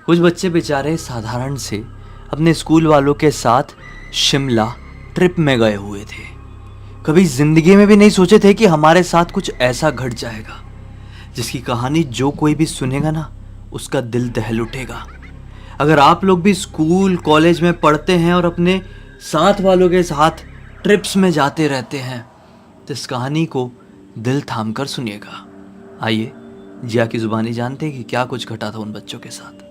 कुछ बच्चे बेचारे साधारण से अपने स्कूल वालों के साथ शिमला ट्रिप में गए हुए थे। कभी जिंदगी में भी नहीं सोचे थे कि हमारे साथ कुछ ऐसा घट जाएगा जिसकी कहानी जो कोई भी सुनेगा ना, उसका दिल दहल उठेगा। अगर आप लोग भी स्कूल कॉलेज में पढ़ते हैं और अपने साथ वालों के साथ ट्रिप्स में जाते रहते हैं तो इस कहानी को दिल थाम कर सुनिएगा। आइए जिया की जुबानी जानते हैं कि क्या कुछ घटा था उन बच्चों के साथ।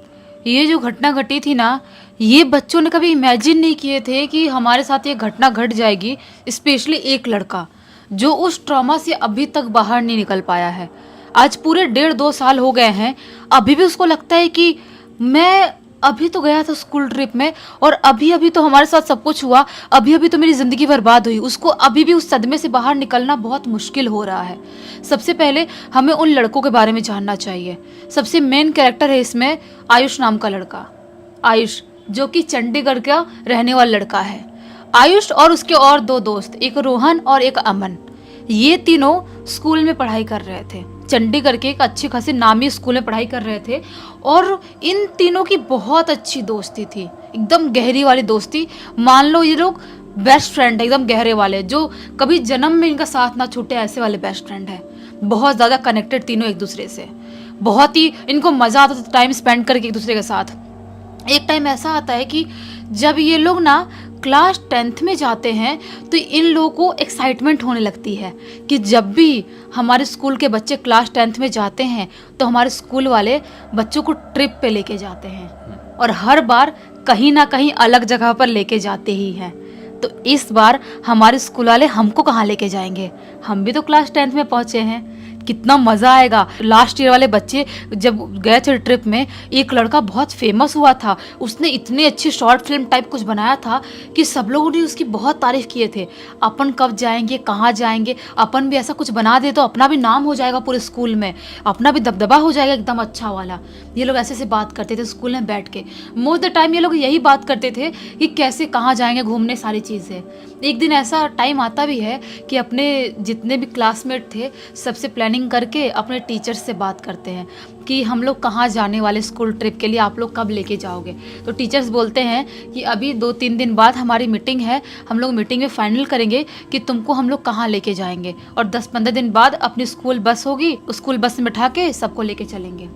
ये जो घटना घटी थी ना, ये बच्चों ने कभी इमेजिन नहीं किए थे कि हमारे साथ ये घटना घट जाएगी। स्पेशली एक लड़का जो उस ट्रॉमा से अभी तक बाहर नहीं निकल पाया है। आज पूरे 1.5-2 साल हो गए हैं, अभी भी उसको लगता है कि मैं अभी तो गया था स्कूल ट्रिप में और अभी अभी तो हमारे साथ सब कुछ हुआ, अभी अभी तो मेरी ज़िंदगी बर्बाद हुई। उसको अभी भी उस सदमे से बाहर निकलना बहुत मुश्किल हो रहा है। सबसे पहले हमें उन लड़कों के बारे में जानना चाहिए। सबसे मेन कैरेक्टर है इसमें आयुष नाम का लड़का। आयुष जो कि चंडीगढ़ का रहने वाला लड़का है। आयुष और उसके और 2 दोस्त, एक रोहन और एक अमन, ये तीनों स्कूल में पढ़ाई कर रहे थे। चंडीगढ़ के एक अच्छी खासी नामी स्कूल में पढ़ाई कर रहे थे और इन तीनों की बहुत अच्छी दोस्ती थी, एकदम गहरी वाली दोस्ती। मान लो ये लोग बेस्ट फ्रेंड है, एकदम गहरे वाले, जो कभी जन्म में इनका साथ ना छूटे, ऐसे वाले बेस्ट फ्रेंड है। बहुत ज़्यादा कनेक्टेड तीनों एक दूसरे से, बहुत ही इनको मज़ा आता था टाइम स्पेंड करके एक दूसरे के साथ। एक टाइम ऐसा आता है कि जब ये लोग ना क्लास 10th में जाते हैं तो इन लोगों को एक्साइटमेंट होने लगती है कि जब भी हमारे स्कूल के बच्चे क्लास 10th में जाते हैं तो हमारे स्कूल वाले बच्चों को ट्रिप पे लेके जाते हैं और हर बार कहीं ना कहीं अलग जगह पर लेके जाते ही हैं। तो इस बार हमारे स्कूल वाले हमको कहाँ लेके जाएंगे? हम भी तो क्लास 10th में पहुँचे हैं, कितना मज़ा आएगा। लास्ट ईयर वाले बच्चे जब गए थे ट्रिप में, एक लड़का बहुत फेमस हुआ था, उसने इतनी अच्छी शॉर्ट फिल्म टाइप कुछ बनाया था कि सब लोगों ने उसकी बहुत तारीफ़ किए थे। अपन कब जाएंगे, कहाँ जाएंगे, अपन भी ऐसा कुछ बना दे तो अपना भी नाम हो जाएगा पूरे स्कूल में, अपना भी दबदबा हो जाएगा एकदम अच्छा वाला। ये लोग ऐसे बात करते थे स्कूल में बैठ के। मोस्ट द टाइम ये लोग यही बात करते थे कि कैसे कहाँ जाएंगे घूमने, सारी चीज़ें। एक दिन ऐसा टाइम आता भी है कि अपने जितने भी क्लासमेट थे सबसे प्लानिंग करके अपने टीचर्स से बात करते हैं कि हम लोग कहाँ जाने वाले स्कूल ट्रिप के लिए, आप लोग कब लेके जाओगे। तो टीचर्स बोलते हैं कि अभी 2-3 दिन बाद हमारी मीटिंग है, हम लोग मीटिंग में फाइनल करेंगे कि तुमको हम लोग कहाँ लेके जाएंगे और 10-15 दिन बाद अपनी स्कूल बस होगी, स्कूल बस में बैठा के सबको लेके चलेंगे।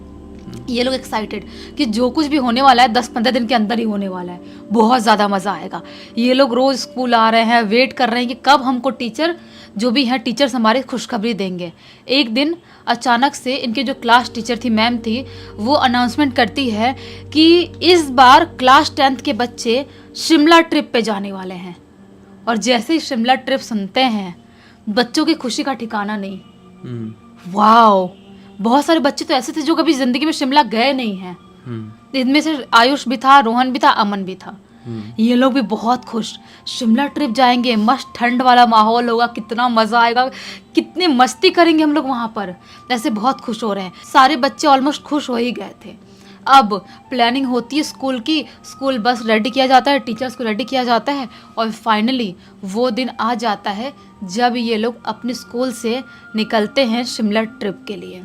ये लोग एक्साइटेड कि जो कुछ भी होने वाला है 10-15 दिन के अंदर ही होने वाला है, बहुत ज़्यादा मज़ा आएगा। ये लोग रोज़ स्कूल आ रहे हैं, वेट कर रहे हैं कि कब हमको टीचर जो भी हैं टीचर्स हमारे खुशखबरी देंगे। एक दिन अचानक से इनके जो क्लास टीचर थी, मैम थी, वो अनाउंसमेंट करती है कि इस बार क्लास 10th के बच्चे शिमला ट्रिप पे जाने वाले हैं। और जैसे ही शिमला ट्रिप सुनते हैं बच्चों की खुशी का ठिकाना नहीं। वाओ, बहुत सारे बच्चे तो ऐसे थे जो कभी जिंदगी में शिमला गए नहीं हैं। इनमें से आयुष भी था, रोहन भी था, अमन भी था। ये लोग भी बहुत खुश, शिमला ट्रिप जाएंगे, मस्त ठंड वाला माहौल होगा, कितना मज़ा आएगा, कितनी मस्ती करेंगे हम लोग वहाँ पर। ऐसे बहुत खुश हो रहे हैं। सारे बच्चे ऑलमोस्ट खुश हो ही गए थे। अब प्लानिंग होती है स्कूल की, स्कूल बस रेडी किया जाता है, टीचर्स को रेडी किया जाता है और फाइनली वो दिन आ जाता है जब ये लोग अपने स्कूल से निकलते हैं शिमला ट्रिप के लिए।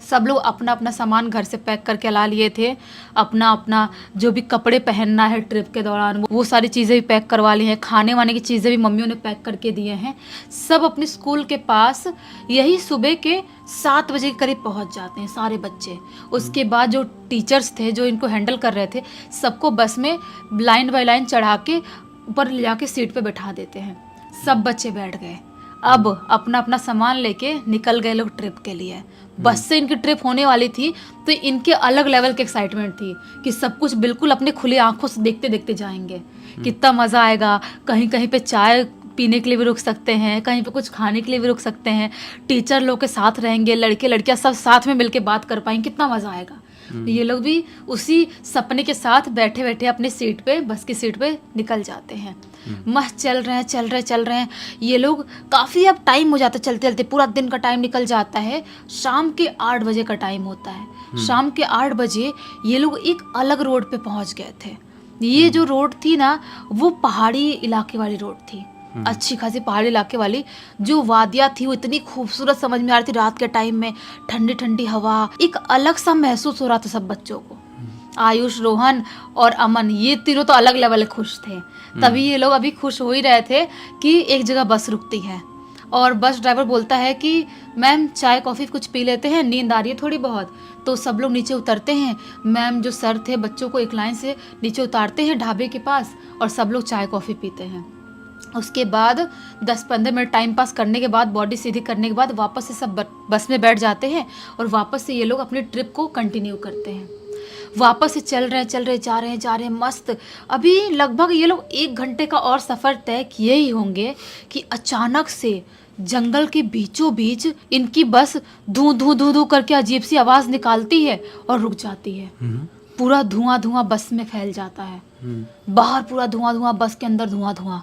सब लोग अपना अपना सामान घर से पैक करके ला लिए थे, अपना अपना जो भी कपड़े पहनना है ट्रिप के दौरान वो सारी चीज़ें भी पैक करवा ली हैं। खाने वाने की चीज़ें भी मम्मियों ने पैक करके दिए हैं। सब अपने स्कूल के पास यही सुबह के 7 बजे के करीब पहुंच जाते हैं सारे बच्चे। उसके बाद जो टीचर्स थे जो इनको हैंडल कर रहे थे, सबको बस में लाइन बाय लाइन चढ़ा के ऊपर ले जाके सीट पे बैठा देते हैं। सब बच्चे बैठ गए। अब अपना अपना सामान लेके निकल गए लोग ट्रिप के लिए। बस से इनकी ट्रिप होने वाली थी तो इनके अलग लेवल की एक्साइटमेंट थी कि सब कुछ बिल्कुल अपने खुली आंखों से देखते देखते जाएंगे, कितना मज़ा आएगा। कहीं कहीं पे चाय पीने के लिए भी रुक सकते हैं, कहीं पे कुछ खाने के लिए भी रुक सकते हैं, टीचर लोग के साथ रहेंगे, लड़के लड़कियां सब साथ में मिलके बात कर पाएंगे, कितना मज़ा आएगा। ये लोग भी उसी सपने के साथ बैठे बैठे अपने सीट पे, बस की सीट पे निकल जाते हैं। मस्त चल रहे हैं ये लोग। काफ़ी अब टाइम हो जाता है, चलते चलते पूरा दिन का टाइम निकल जाता है। शाम के 8 बजे का टाइम होता है। शाम के 8 बजे ये लोग एक अलग रोड पे पहुंच गए थे। ये जो रोड थी ना, वो पहाड़ी इलाके वाली रोड थी, अच्छी खासी पहाड़ी इलाके वाली। जो वादियाँ थी वो इतनी खूबसूरत समझ में आ रही थी रात के टाइम में, ठंडी ठंडी हवा, एक अलग सा महसूस हो रहा था सब बच्चों को। आयुष, रोहन और अमन ये तीनों तो अलग लेवल खुश थे। तभी ये लोग अभी खुश हो ही रहे थे कि एक जगह बस रुकती है और बस ड्राइवर बोलता है कि मैम चाय कॉफ़ी कुछ पी लेते हैं, नींद आ रही है थोड़ी बहुत। तो सब लोग नीचे उतरते हैं। मैम जो सर थे बच्चों को एक लाइन से नीचे उतारते हैं ढाबे के पास और सब लोग चाय कॉफ़ी पीते हैं। उसके बाद 10-15 मिनट टाइम पास करने के बाद, बॉडी सीधी करने के बाद वापस से सब बस में बैठ जाते हैं और वापस से ये लोग अपनी ट्रिप को कंटिन्यू करते हैं। वापस से चल रहे जा रहे हैं मस्त। अभी लगभग ये लोग 1 घंटे का और सफ़र तय किए ही होंगे कि अचानक से जंगल के बीचों बीच इनकी बस धू धू धू धू करके अजीब सी आवाज़ निकालती है और रुक जाती है। पूरा धुआं बस में फैल जाता है। बाहर पूरा धुआं, बस के अंदर धुआं।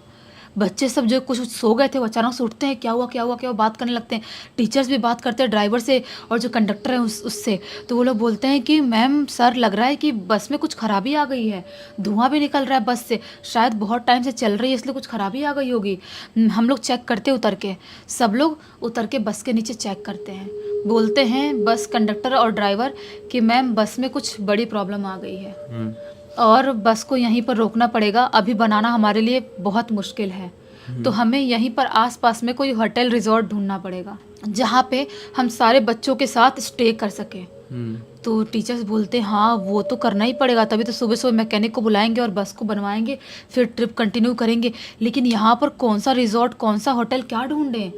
बच्चे सब जो कुछ सो गए थे वो अचानक से उठते हैं, क्या हुआ बात करने लगते हैं। टीचर्स भी बात करते हैं ड्राइवर से और जो कंडक्टर है उससे। तो वो लोग बोलते हैं कि मैम सर लग रहा है कि बस में कुछ खराबी आ गई है, धुआं भी निकल रहा है बस से, शायद बहुत टाइम से चल रही है इसलिए कुछ खराबी आ गई होगी। हम लोग चेक करते उतर के। सब लोग उतर के बस के नीचे चेक करते हैं। बोलते हैं बस कंडक्टर और ड्राइवर कि मैम बस में कुछ बड़ी प्रॉब्लम आ गई है और बस को यहीं पर रोकना पड़ेगा, अभी बनाना हमारे लिए बहुत मुश्किल है। तो हमें यहीं पर आसपास में कोई होटल रिजॉर्ट ढूंढना पड़ेगा जहाँ पे हम सारे बच्चों के साथ स्टे कर सकें। तो टीचर्स बोलते हैं हाँ वो तो करना ही पड़ेगा, तभी तो सुबह सुबह मैकेनिक को बुलाएंगे और बस को बनवाएंगे, फिर ट्रिप कंटिन्यू करेंगे। लेकिन यहाँ पर कौन सा रिजॉर्ट, कौन सा होटल, क्या ढूंढें?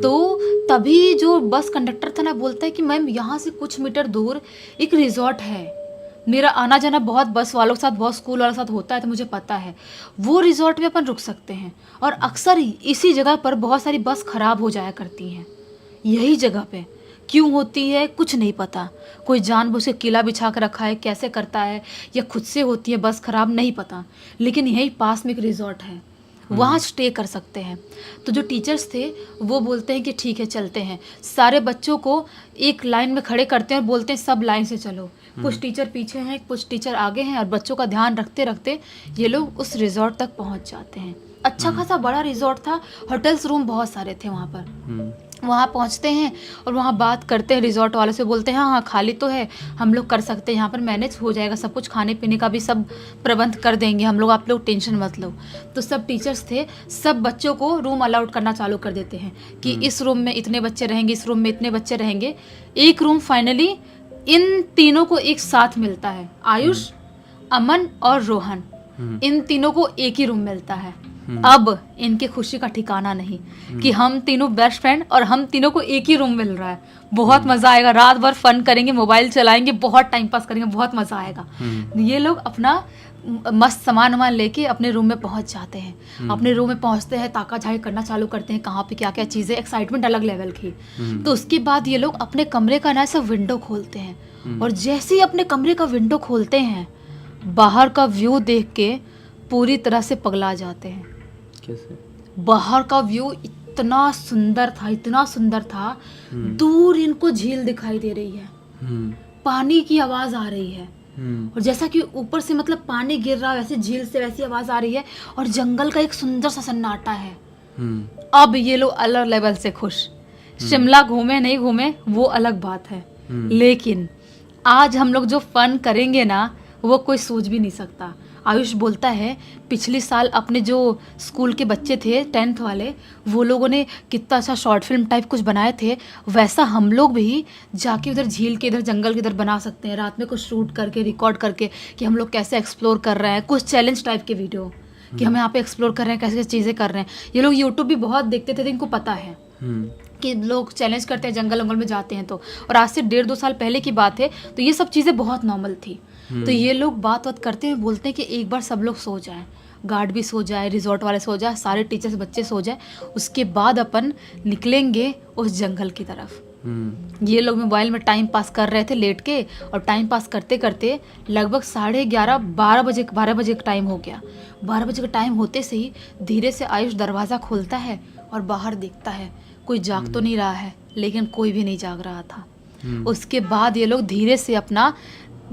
तो तभी जो बस कंडक्टर था ना बोलता है कि मैम यहाँ से कुछ मीटर दूर एक रिजॉर्ट है, मेरा आना जाना बहुत बस वालों के साथ, बहुत स्कूल वालों के साथ होता है तो मुझे पता है, वो रिजॉर्ट में अपन रुक सकते हैं। और अक्सर इसी जगह पर बहुत सारी बस ख़राब हो जाया करती हैं। यही जगह पे क्यों होती है कुछ नहीं पता, कोई जानबूझ के किला बिछा कर रखा है, कैसे करता है, या खुद से होती है बस ख़राब, नहीं पता। लेकिन यही पास में एक रिजॉर्ट है, वहाँ स्टे कर सकते हैं। तो जो टीचर्स थे वो बोलते हैं कि ठीक है चलते हैं। सारे बच्चों को एक लाइन में खड़े करते हैं और बोलते हैं सब लाइन से चलो। कुछ टीचर पीछे हैं, कुछ टीचर आगे हैं और बच्चों का ध्यान रखते रखते ये लोग उस रिजॉर्ट तक पहुँच जाते हैं। अच्छा खासा बड़ा रिजॉर्ट था, होटल्स रूम बहुत सारे थे वहाँ पर। वहाँ पहुँचते हैं और वहाँ बात करते हैं रिजॉर्ट वाले से, बोलते हैं हाँ खाली तो है, हम लोग कर सकते हैं, यहाँ पर मैनेज हो जाएगा सब कुछ, खाने पीने का भी सब प्रबंध कर देंगे हम लोग, आप लोग टेंशन मत लो। तो सब टीचर्स थे, सब बच्चों को रूम अलाउड करना चालू कर देते हैं कि इस रूम में इतने बच्चे रहेंगे, इस रूम में इतने बच्चे रहेंगे। एक रूम फाइनली इन तीनों को एक साथ मिलता है, आयुष, अमन और रोहन, इन तीनों को एक ही रूम मिलता है। अब इनकी खुशी का ठिकाना नहीं कि हम तीनों बेस्ट फ्रेंड और हम तीनों को एक ही रूम मिल रहा है। बहुत मज़ा आएगा, रात भर फन करेंगे, मोबाइल चलाएंगे, बहुत टाइम पास करेंगे, बहुत मज़ा आएगा। ये लोग अपना मस्त सामान वामान लेके अपने रूम में पहुंच जाते हैं। अपने रूम में पहुंचते हैं, ताका झाकी करना चालू करते हैं, कहाँ पे क्या क्या चीज़ें, एक्साइटमेंट अलग लेवल की। तो उसके बाद ये लोग अपने कमरे का ना सब विंडो खोलते हैं और जैसे ही अपने कमरे का विंडो खोलते हैं बाहर का व्यू देख के पूरी तरह से पगला जाते हैं। कैसे? बाहर का व्यू इतना सुंदर था, इतना सुंदर था, दूर इनको झील दिखाई दे रही है, पानी की आवाज आ रही है और जैसा कि ऊपर से मतलब पानी गिर रहा है वैसे झील से वैसी आवाज आ रही है और जंगल का एक सुंदर सा सन्नाटा है। अब ये लोग अलग लेवल से खुश। शिमला घूमे नहीं घूमे वो अलग बात है, लेकिन आज हम लोग जो फन करेंगे ना वो कोई सोच भी नहीं सकता। आयुष बोलता है पिछले साल अपने जो स्कूल के बच्चे थे 10th वाले, वो लोगों ने कितना अच्छा शॉर्ट फिल्म टाइप कुछ बनाए थे, वैसा हम लोग भी जाके उधर झील के इधर जंगल के इधर बना सकते हैं, रात में कुछ शूट करके रिकॉर्ड करके कि हम लोग कैसे एक्सप्लोर कर रहे हैं, कुछ चैलेंज टाइप के वीडियो कि हम यहाँ पे एक्सप्लोर कर रहे हैं, कैसे कैसे चीज़ें कर रहे हैं। ये लोग यूट्यूब भी बहुत देखते थे तो इनको पता है कि लोग चैलेंज करते हैं, जंगल वंगल में जाते हैं। तो और आज से 1.5-2 साल पहले की बात है, तो ये सब चीज़ें बहुत नॉर्मल थी। तो ये लोग बात करते हुए बोलते हैं कि एक बार सब लोग सो जाएं, गार्ड भी सो जाए, रिजॉर्ट वाले सो जाए, सारे टीचर्स बच्चे सो जाए, उसके बाद अपन निकलेंगे उस जंगल की तरफ। ये लोग मोबाइल में टाइम पास कर रहे थे लेट के, और टाइम पास करते करते लगभग 11:30 12 बजे का टाइम हो गया। 12 बजे का टाइम होते से ही धीरे से आयुष दरवाज़ा खोलता है और बाहर देखता है कोई जाग तो नहीं रहा है, लेकिन कोई भी नहीं जाग रहा था। उसके बाद ये लोग धीरे से अपना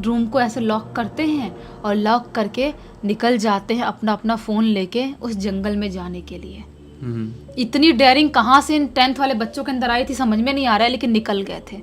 रूम को ऐसे लॉक करते हैं और लॉक करके निकल जाते हैं अपना अपना फ़ोन लेके उस जंगल में जाने के लिए। इतनी डेयरिंग कहाँ से इन 10th वाले बच्चों के अंदर आई थी समझ में नहीं आ रहा है, लेकिन निकल गए थे।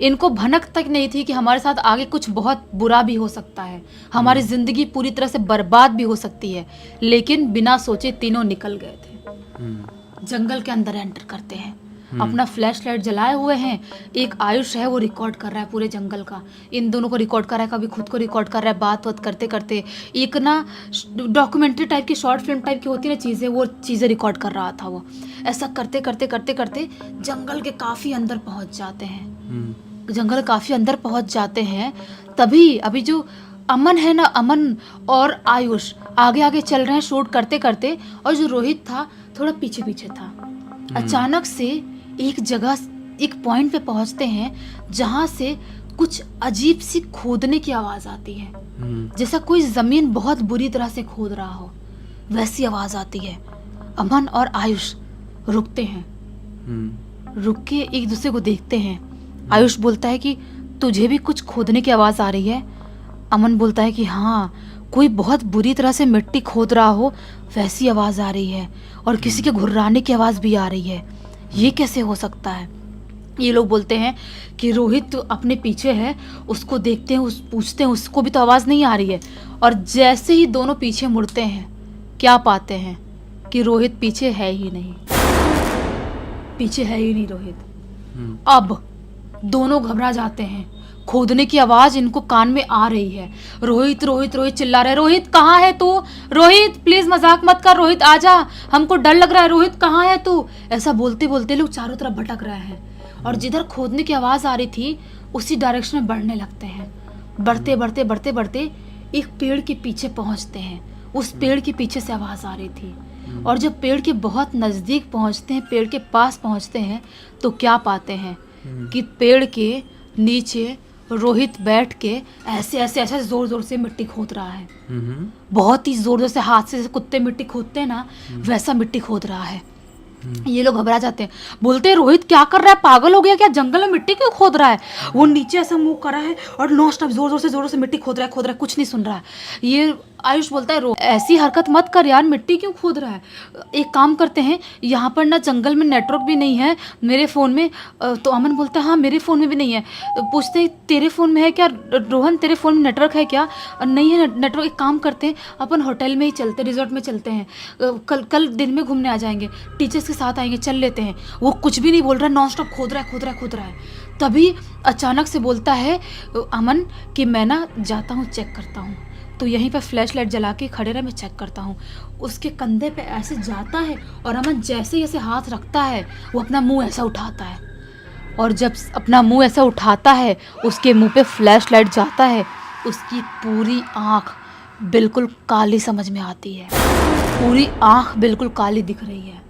इनको भनक तक नहीं थी कि हमारे साथ आगे कुछ बहुत बुरा भी हो सकता है, हमारी जिंदगी पूरी तरह से बर्बाद भी हो सकती है, लेकिन बिना सोचे तीनों निकल गए थे। जंगल के अंदर एंटर करते हैं, अपना फ्लैश लाइट जलाए हुए हैं। एक आयुष है वो रिकॉर्ड कर रहा है पूरे जंगल का, इन दोनों को रिकॉर्ड कर रहा है, कभी खुद को रिकॉर्ड कर रहा है, बात बात करते करते। एक ना डॉक्यूमेंट्री टाइप की, शॉर्ट फिल्म टाइप की होती है ना चीज़ें, वो चीज़ें रिकॉर्ड कर रहा था वो। ऐसा करते करते करते करते जंगल के काफ़ी अंदर पहुँच जाते हैं। जंगल काफ़ी अंदर पहुँच जाते हैं, तभी अभी जो अमन है ना, अमन और आयुष आगे आगे चल रहे हैं शूट करते करते, और जो रोहित था थोड़ा पीछे पीछे था। अचानक से एक जगह, एक पॉइंट पे पहुंचते हैं जहां से कुछ अजीब सी खोदने की आवाज आती है, जैसा कोई जमीन बहुत बुरी तरह से खोद रहा हो, वैसी आवाज आती है। अमन और आयुष रुकते हैं, रुक के एक दूसरे को देखते हैं। आयुष बोलता है कि तुझे भी कुछ खोदने की आवाज आ रही है? अमन बोलता है कि हाँ, कोई बहुत बुरी तरह से मिट्टी खोद रहा हो वैसी आवाज आ रही है, और किसी के घुर्राने की आवाज भी आ रही है। ये कैसे हो सकता है? ये लोग बोलते हैं कि रोहित अपने पीछे है, उसको देखते हैं, पूछते हैं उसको भी तो आवाज नहीं आ रही है। और जैसे ही दोनों पीछे मुड़ते हैं, क्या पाते हैं कि रोहित पीछे है ही नहीं, पीछे है ही नहीं रोहित। अब दोनों घबरा जाते हैं, खोदने की आवाज इनको कान में आ रही है। रोहित रोहित रोहित चिल्ला रहे, रोहित कहाँ है तू? रोहित प्लीज मजाक मत कर, रोहित आजा, हमको डर लग रहा है, रोहित कहाँ है तू? ऐसा बोलते बोलते लोग चारों तरफ भटक रहे हैं, और जिधर खोदने की आवाज आ रही थी उसी डायरेक्शन में बढ़ने लगते हैं। बढ़ते बढ़ते बढ़ते बढ़ते एक पेड़ के पीछे पहुंचते हैं। उस पेड़ के पीछे से आवाज आ रही थी, और जब पेड़ के बहुत नजदीक पहुंचते हैं, पेड़ के पास पहुंचते हैं, तो क्या पाते हैं कि पेड़ के नीचे रोहित बैठ के ऐसे ऐसे ऐसे जोर जोर से मिट्टी खोद रहा है। बहुत ही जोर जोर से, हाथ से जैसे कुत्ते मिट्टी खोदते हैं ना, वैसा मिट्टी खोद रहा है। ये लोग घबरा जाते हैं, बोलते हैं रोहित क्या कर रहा है, पागल हो गया क्या, जंगल में मिट्टी क्यों खोद रहा है? वो नीचे ऐसा मुंह करा है और नॉन स्टॉप जोर जोर से मिट्टी खोद रहा है, कुछ नहीं सुन रहा है। ये आयुष बोलता है ऐसी हरकत मत कर यार, मिट्टी क्यों खोद रहा है? एक काम करते हैं, यहाँ पर ना जंगल में नेटवर्क भी नहीं है मेरे फ़ोन में। तो अमन बोलता है हाँ मेरे फ़ोन में भी नहीं है। पूछते हैं तेरे फ़ोन में है क्या रोहन, तेरे फ़ोन में नेटवर्क है क्या? नहीं है नेटवर्क। एक काम करते हैं, अपन होटल में ही चलते, रिजॉर्ट में चलते हैं, कल दिन में घूमने आ जाएंगे, टीचर्स के साथ आएंगे, चल लेते हैं। वो कुछ भी नहीं बोल रहा है, नॉन स्टॉप खोद रहा है। तभी अचानक से बोलता है अमन कि मैं ना जाता हूँ, चेक करता हूँ। तो यहीं पर फ्लैश लाइट जला के खड़े रहे, मैं चेक करता हूँ। उसके कंधे पे ऐसे जाता है, और अमन जैसे ही ऐसे हाथ रखता है, वो अपना मुंह ऐसा उठाता है, और जब अपना मुंह ऐसा उठाता है, उसके मुंह पे फ्लैश लाइट जाता है, उसकी पूरी आँख बिल्कुल काली समझ में आती है। पूरी आँख बिल्कुल काली दिख रही है,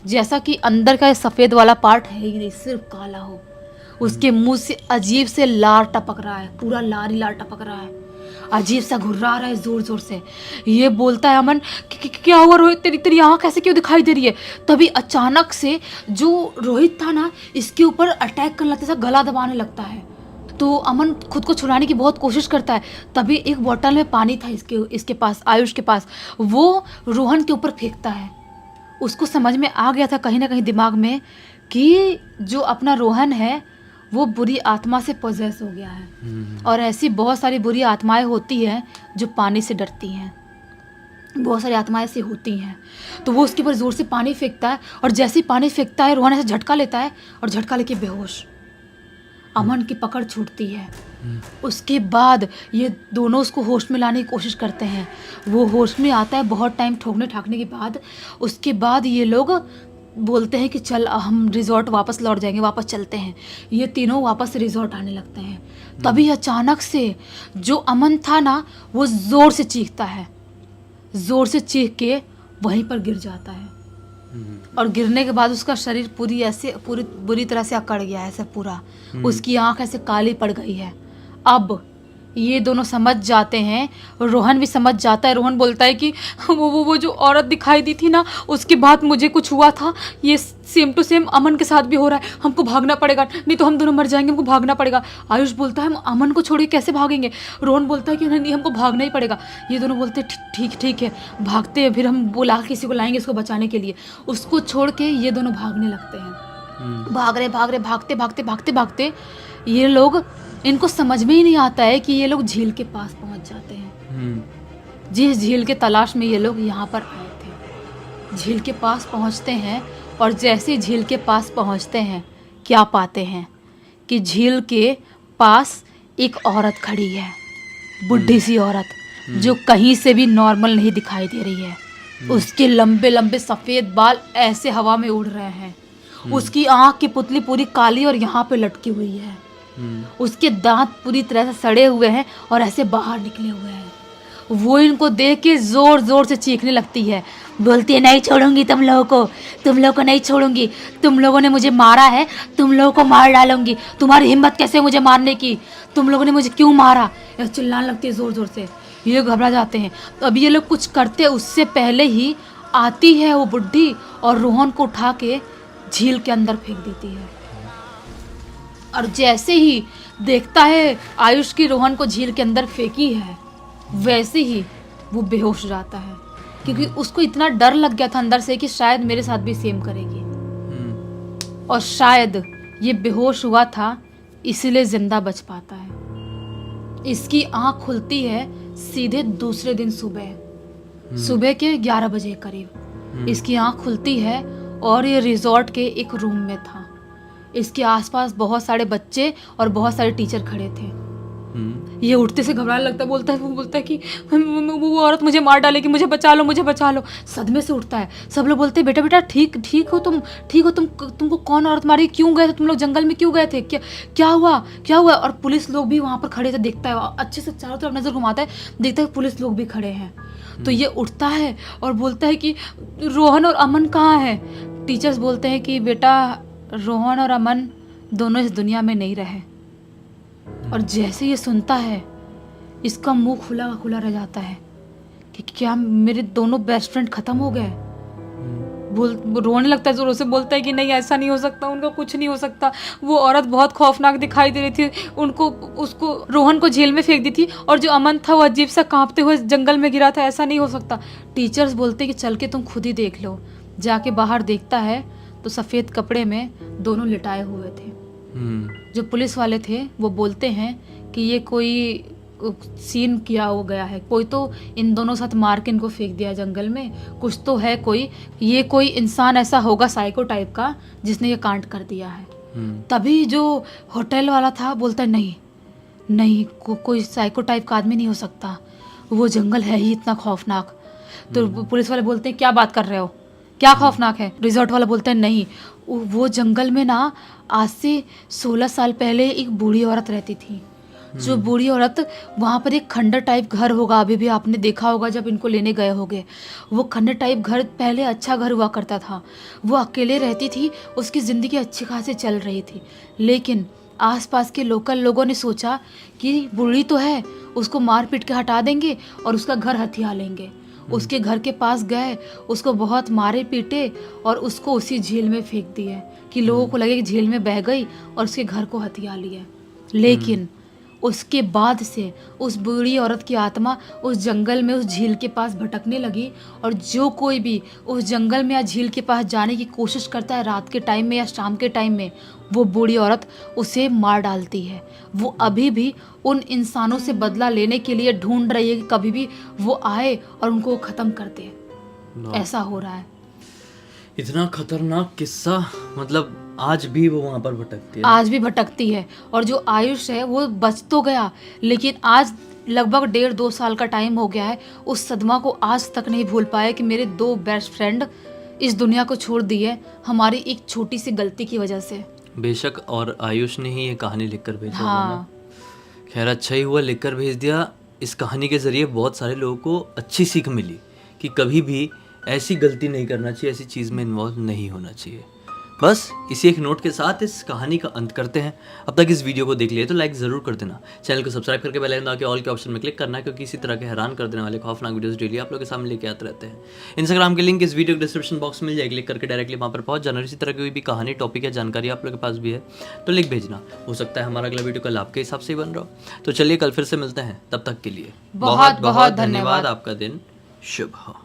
जैसा कि अंदर का सफ़ेद वाला पार्ट है ही नहीं, सिर्फ काला हो। उसके मुंह से अजीब से लार टपक रहा है, पूरा लार ही लार टपक रहा है, अजीब सा घुर्रा रहा है जोर जोर से। ये बोलता है अमन क्या हुआ रोहित, तेरी आँख ऐसे क्यों दिखाई दे रही है? तभी अचानक से जो रोहित था ना, इसके ऊपर अटैक करने लगता है, गला दबाने लगता है। तो अमन खुद को छुड़ाने की बहुत कोशिश करता है। तभी एक बोतल में पानी था इसके पास, आयुष के पास, वो रोहन के ऊपर फेंकता है। उसको समझ में आ गया था कहीं ना कहीं दिमाग में कि जो अपना रोहन है वो बुरी आत्मा से पोजेस हो गया है, और ऐसी बहुत सारी बुरी आत्माएं होती हैं जो पानी से डरती हैं, बहुत सारी आत्माएं ऐसी होती हैं। तो वो उसके ऊपर जोर से पानी फेंकता है, और जैसे ही पानी फेंकता है, रोहन ऐसे झटका लेता है, और झटका लेके बेहोश। अमन की पकड़ छूटती है। उसके बाद ये दोनों उसको होश में लाने की कोशिश करते हैं। वो होश में आता है बहुत टाइम ठोकने ठाकने के बाद। उसके बाद ये लोग बोलते हैं कि चल हम रिजॉर्ट वापस लौट जाएंगे, वापस चलते हैं। ये तीनों वापस रिजॉर्ट आने लगते हैं। तभी अचानक से जो अमन था ना, वो ज़ोर से चीखता है, ज़ोर से चीख के वहीं पर गिर जाता है, और गिरने के बाद उसका शरीर पूरी बुरी तरह से अकड़ गया है, ऐसे पूरा। उसकी आँख ऐसे काली पड़ गई है। अब ये दोनों समझ जाते हैं, रोहन भी समझ जाता है। रोहन बोलता है कि वो जो औरत दिखाई दी थी ना, उसके बाद मुझे कुछ हुआ था, ये सेम टू सेम अमन के साथ भी हो रहा है, हमको भागना पड़ेगा, नहीं तो हम दोनों मर जाएंगे, हमको भागना पड़ेगा। आयुष बोलता है हम अमन को छोड़ के कैसे भागेंगे। रोहन बोलता है कि नहीं हमको भागना ही पड़ेगा। ये दोनों बोलते हैं ठीक है भागते हैं, फिर हम बुला किसी को लाएंगे इसको बचाने के लिए। उसको छोड़ के ये दोनों भागने लगते हैं। भाग रहे भागते ये लोग, इनको समझ में ही नहीं आता है कि ये लोग झील के पास पहुंच जाते हैं। जिस झील के तलाश में ये लोग यहाँ पर आए थे, झील के पास पहुंचते हैं। और जैसे झील के पास पहुंचते हैं, क्या पाते हैं कि झील के पास एक औरत खड़ी है, बुढ़ी सी औरत, जो कहीं से भी नॉर्मल नहीं दिखाई दे रही है। उसके लंबे लंबे सफ़ेद बाल ऐसे हवा में उड़ रहे हैं। उसकी आँख की पुतली पूरी काली और यहाँ पे लटकी हुई है। उसके दांत पूरी तरह से सड़े हुए हैं और ऐसे बाहर निकले हुए हैं। वो इनको देख के जोर जोर से चीखने लगती है, बोलती है नहीं छोड़ूंगी तुम लोगों को नहीं छोड़ूंगी, तुम लोगों ने मुझे मारा है, तुम लोगों को मार डालूंगी, तुम्हारी हिम्मत कैसे मुझे मारने की, तुम लोगों ने मुझे क्यों मारा। चिल्लाने लगती है जोर जोर से। ये घबरा जाते हैं। तो अभी ये लोग कुछ करते उससे पहले ही आती है वो बुढ़ी और रोहन को उठा के झील के अंदर फेंक देती है। और जैसे ही देखता है आयुष की रोहन को झील के अंदर फेंकी है, वैसे ही वो बेहोश हो जाता है, क्योंकि उसको इतना डर लग गया था अंदर से कि शायद मेरे साथ भी सेम करेगी। और शायद ये बेहोश हुआ था इसलिए जिंदा बच पाता है। इसकी आंख खुलती है सीधे दूसरे दिन सुबह के 11 बजे करीब इसकी आंख खुलती है और ये रिजॉर्ट के एक रूम में था। इसके आसपास बहुत सारे बच्चे और बहुत सारे टीचर खड़े थे। ये उठते से घबराने लगता है, बोलता है कि वो औरत मुझे मार डालेगी, मुझे बचा लो। सदमे से उठता है। सब लोग बोलते हैं बेटा ठीक हो तुमको कौन औरत मारी, क्यों गए थे तुम लोग जंगल में, क्यों गए थे, क्या हुआ। और पुलिस लोग भी वहाँ पर खड़े थे। देखता है अच्छे से चारों तरफ नजर घुमाता है, देखता है पुलिस लोग भी खड़े हैं। तो ये उठता है और बोलता है कि रोहन और अमन कहाँ है। टीचर्स बोलते हैं कि बेटा रोहन और अमन दोनों इस दुनिया में नहीं रहे। और जैसे ये सुनता है, इसका मुंह खुला रह जाता है कि क्या मेरे दोनों बेस्ट फ्रेंड खत्म हो गए। रोने लगता है, जोरों से बोलता है कि नहीं ऐसा नहीं हो सकता, उनका कुछ नहीं हो सकता। वो औरत बहुत खौफनाक दिखाई दे रही थी, उसको रोहन को झील में फेंक दी थी और जो अमन था वो अजीब सा कांपते हुए जंगल में गिरा था, ऐसा नहीं हो सकता। टीचर्स बोलते कि चल के तुम खुद ही देख लो। जाके बाहर देखता है तो सफ़ेद कपड़े में दोनों लिटाए हुए थे। जो पुलिस वाले थे वो बोलते हैं कि ये कोई सीन किया हो गया है, कोई तो इन दोनों साथ मार के इनको फेंक दिया जंगल में, कुछ तो है, कोई इंसान ऐसा होगा साइको टाइप का जिसने ये कांड कर दिया है। तभी जो होटल वाला था बोलता है नहीं कोई साइको टाइप का आदमी नहीं हो सकता, वो जंगल है ही इतना खौफनाक। तो पुलिस वाले बोलते हैं क्या बात कर रहे हो, क्या खौफनाक है। रिजॉर्ट वाला बोलता है नहीं, वो जंगल में ना आज से 16 साल पहले एक बूढ़ी औरत रहती थी। जो बूढ़ी औरत, वहाँ पर एक खंडर टाइप घर होगा, अभी भी आपने देखा होगा जब इनको लेने गए होगे। वो खंडर टाइप घर पहले अच्छा घर हुआ करता था। वो अकेले रहती थी, उसकी ज़िंदगी अच्छी खासी चल रही थी। लेकिन आसपास के लोकल लोगों ने सोचा कि बूढ़ी तो है, उसको मार पीट के हटा देंगे और उसका घर हथिया लेंगे। उसके घर के पास गए, उसको बहुत मारे पीटे और उसको उसी झील में फेंक दिए कि लोगों को लगे कि झील में बह गई और उसके घर को हथिया लिया। लेकिन उसके बाद से उस बूढ़ी औरत की आत्मा उस जंगल में उस झील के पास भटकने लगी। और जो कोई भी उस जंगल में या झील के पास जाने की कोशिश करता है रात के टाइम में या शाम के टाइम में, वो बूढ़ी औरत उसे मार डालती है। वो अभी भी उन इंसानों से बदला लेने के लिए ढूंढ रही है कि कभी भी वो आए और उनको ख़त्म कर दे। ऐसा हो रहा है। इतना खतरनाक किस्सा, मतलब आज भी वो वहाँ पर भटकती है। आज भी भटकती है। और जो आयुष है वो बच तो गया, लेकिन आज लगभग 1.5-2 साल का टाइम हो गया है। उस सदमा को आज तक नहीं भूल पाया कि मेरे 2 बेस्ट फ्रेंड इस दुनिया को छोड़ दिए हमारी एक छोटी सी गलती की वजह से। बेशक, और आयुष ने ही ये कहानी लिखकर भेजा। हाँ, खैर अच्छा ही हुआ लिखकर भेज दिया। इस कहानी के ज़रिए बहुत सारे लोगों को अच्छी सीख मिली कि कभी भी ऐसी गलती नहीं करना चाहिए, ऐसी चीज़ में इन्वॉल्व नहीं होना चाहिए। बस इसी एक नोट के साथ इस कहानी का अंत करते हैं। अब तक इस वीडियो को देख लिए तो लाइक ज़रूर कर देना, चैनल को सब्सक्राइब करके बेल आइकन दबा के ऑल के ऑप्शन में क्लिक करना, क्योंकि इसी तरह के हैरान कर देने वाले खौफनाक वीडियोस डेली आप लोगों के सामने लेके आते रहते हैं। इंस्टाग्राम की लिंक इस वीडियो के डिस्क्रिप्शन बॉक्स में मिल जाएगी, क्लिक करके डायरेक्टली वहाँ पर पहुँच जाना। इसी तरह की कोई भी कहानी, टॉपिक या जानकारी आप लोगों के पास भी है तो लिख भेजना, हो सकता है हमारा अगला वीडियो कल आपके हिसाब से ही बन रहा हो। तो चलिए कल फिर से मिलते हैं, तब तक के लिए बहुत बहुत धन्यवाद। आपका दिन शुभ हो।